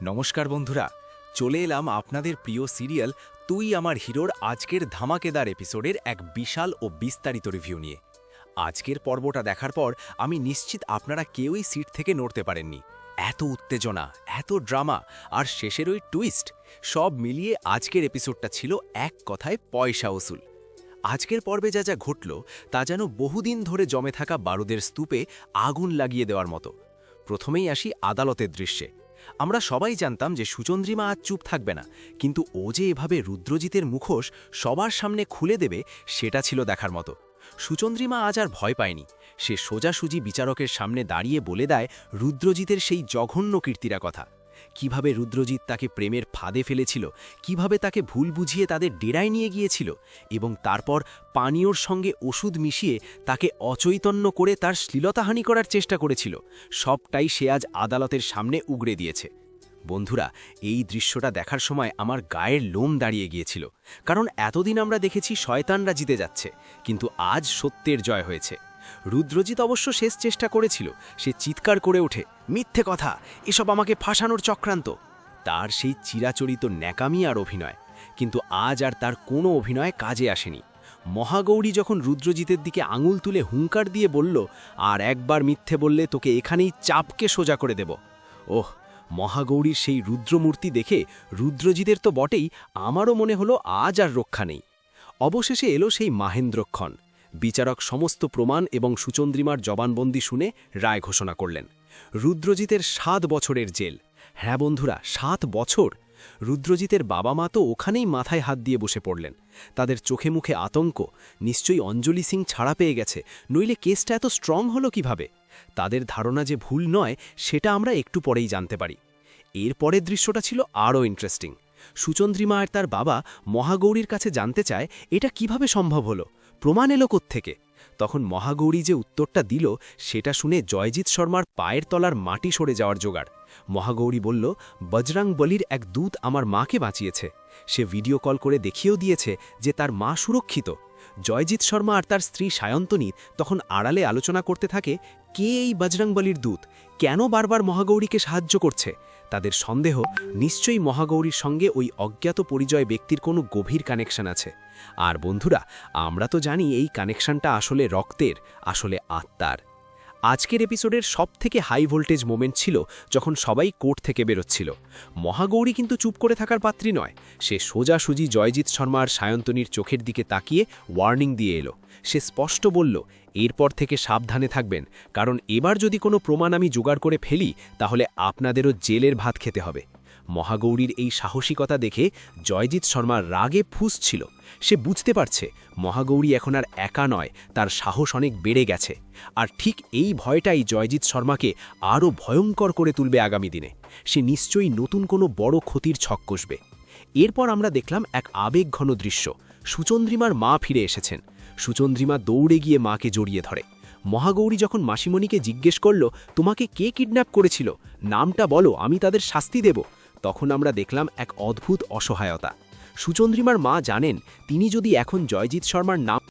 নমস্কার বন্ধুরা, চলে এলাম আপনাদের প্রিয় সিরিয়াল তুই আমার হিরোর আজকের ধামাকেদার এপিসোডের এক বিশাল ও বিস্তারিত রিভিউ নিয়ে। আজকের পর্বটা দেখার পর আমি নিশ্চিত আপনারা কেউই সিট থেকে নড়তে পারেননি। এত উত্তেজনা, এত ড্রামা আর শেষের ওই টুইস্ট, সব মিলিয়ে আজকের এপিসোডটা ছিল এক কথায় পয়সা উসুল। আজকের পর্বে যা যা ঘটল তা যেন বহুদিন ধরে জমে থাকা বারুদের স্তূপে আগুন লাগিয়ে দেওয়ার মতো। প্রথমেই আসি আদালতের দৃশ্যে। আমরা সবাই জানতাম যে সুচন্দ্রিমা আজ চুপ থাকবে না, কিন্তু ও যে এভাবে রুদ্রজিতের মুখোশ সবার সামনে খুলে দেবে সেটা ছিল দেখার মতো। সুচন্দ্রিমা আজ আর ভয় পায়নি। সে সোজাসুজি বিচারকের সামনে দাঁড়িয়ে বলে দেয় রুদ্রজিতের সেই জঘন্য কীর্তিরা কথা। কিভাবে রুদ্রজিৎ তাকে প্রেমের ফাঁদে ফেলেছিল, কিভাবে তাকে ভুল বুঝিয়ে তাদের ডেরায় নিয়ে গিয়েছিল এবং তারপর পানীয়র সঙ্গে ওষুধ মিশিয়ে তাকে অচৈতন্য করে তার শ্লীলতাহানি করার চেষ্টা করেছিল, সবটাই সে আজ আদালতের সামনে উগড়ে দিয়েছে। বন্ধুরা, এই দৃশ্যটা দেখার সময় আমার গায়ের লোম দাঁড়িয়ে গিয়েছিল, কারণ এতদিন আমরা দেখেছি শয়তানরা জিতে যাচ্ছে, কিন্তু আজ সত্যের জয় হয়েছে। রুদ্রজিৎ অবশ্য শেষ চেষ্টা করেছিল। সে চিৎকার করে ওঠে, মিথ্যে কথা, এসব আমাকে ফাঁসানোর চক্রান্ত। তার সেই চিরাচরিত ন্যাকামি আর অভিনয়, কিন্তু আজ আর তার কোনো অভিনয় কাজে আসেনি। মহাগৌরী যখন রুদ্রজিতের দিকে আঙুল তুলে হুঙ্কার দিয়ে বলল, আর একবার মিথ্যে বললে তোকে এখানেই চাপকে সোজা করে দেব। ওহ, মহাগৌরীর সেই রুদ্রমূর্তি দেখে রুদ্রজিতের তো বটেই, আমারও মনে হলো আজ আর রক্ষা নেই। অবশেষে এলো সেই মাহেন্দ্রক্ষণ। বিচারক সমস্ত প্রমাণ এবং সুচন্দ্রিমার জবানবন্দি শুনে রায় ঘোষণা করলেন। রুদ্রজিতের 7 বছরের জেল। হ্যাঁ বন্ধুরা, 7 বছর। রুদ্রজিতের বাবা মা তো ওখানেই মাথায় হাত দিয়ে বসে পড়লেন। তাদের চোখে মুখে আতঙ্ক, নিশ্চয়ই অঞ্জলি সিং ছাড়া পেয়ে গেছে, নইলে কেসটা এত স্ট্রং হলো কিভাবে। তাদের ধারণা যে ভুল নয় সেটা আমরা একটু পরেই জানতে পারি। এর পরের দৃশ্যটা ছিল আরও ইন্টারেস্টিং। সুচন্দ্রিমা আর তার বাবা মহাগৌরীর কাছে জানতে চায় এটা কিভাবে সম্ভব হলো, প্রমাণ এলো কোত্থেকে। তখন মহাগৌরী যে উত্তরটা দিল সেটা শুনে জয়জিৎ শর্মার পায়ের তলার মাটি সরে যাওয়ার জোগাড়। মহাগৌরী বলল, বজরাং বলির এক দূত আমার মাকে বাঁচিয়েছে। সে ভিডিও কল করে দেখিয়েও দিয়েছে যে তার মা সুরক্ষিত। জয়জিৎ শর্মা আর তার স্ত্রী সায়ন্তনী তখন আড়ালে আলোচনা করতে থাকে, কে এই বজরাং বলির দূত, কেন বারবার মহাগৌরীকে সাহায্য করছে। তাদের সন্দেহ নিশ্চয়ই মহাগৌরীর সঙ্গে ওই অজ্ঞাত পরিচয় ব্যক্তির কোনো গভীর কানেকশন আছে। আর বন্ধুরা, আমরা তো জানি এই কানেকশনটা আসলে রক্তের, আসলে আত্মার। আজকের এপিসোডের সবথেকে হাই ভোল্টেজ মোমেন্ট ছিল যখন সবাই কোর্ট থেকে বেরোচ্ছিল। মহাগৌরী কিন্তু চুপ করে থাকার পাত্রী নয়। সে সোজাসুজি জয়জিৎ শর্মা আর সায়ন্তনীর চোখের দিকে তাকিয়ে ওয়ার্নিং দিয়ে এলো। সে স্পষ্ট বলল, এরপর থেকে সাবধানে থাকবেন, কারণ এবার যদি কোনো প্রমাণ আমি জোগাড় করে ফেলি তাহলে আপনাদেরও জেলের ভাত খেতে হবে। মহাগৌরীর এই সাহসিকতা দেখে জয়জিৎ শর্মার রাগে ফুঁসছিল। সে বুঝতে পারছে মহাগৌরী এখন আর একা নয়, তার সাহস অনেক বেড়ে গেছে। আর ঠিক এই ভয়টাই জয়জিৎ শর্মাকে আরও ভয়ঙ্কর করে তুলবে আগামী দিনে। সে নিশ্চয়ই নতুন কোনো বড় ক্ষতির ছক কষবে। এরপর আমরা দেখলাম এক আবেগঘন দৃশ্য। সুচন্দ্রিমার মা ফিরে এসেছেন। সুচন্দ্রিমা দৌড়ে গিয়ে মাকে জড়িয়ে ধরে। মহাগৌরী যখন মাসিমণিকে জিজ্ঞেস করল, তোমাকে কে কিডন্যাপ করেছিল, নামটা বলো, আমি তাদের শাস্তি দেব, তখন আমরা দেখলাম এক অদ্ভুত অসহায়তা। সুচন্দ্রিমার মা জানেন তিনি যদি এখন জয়জিৎ শর্মার নাম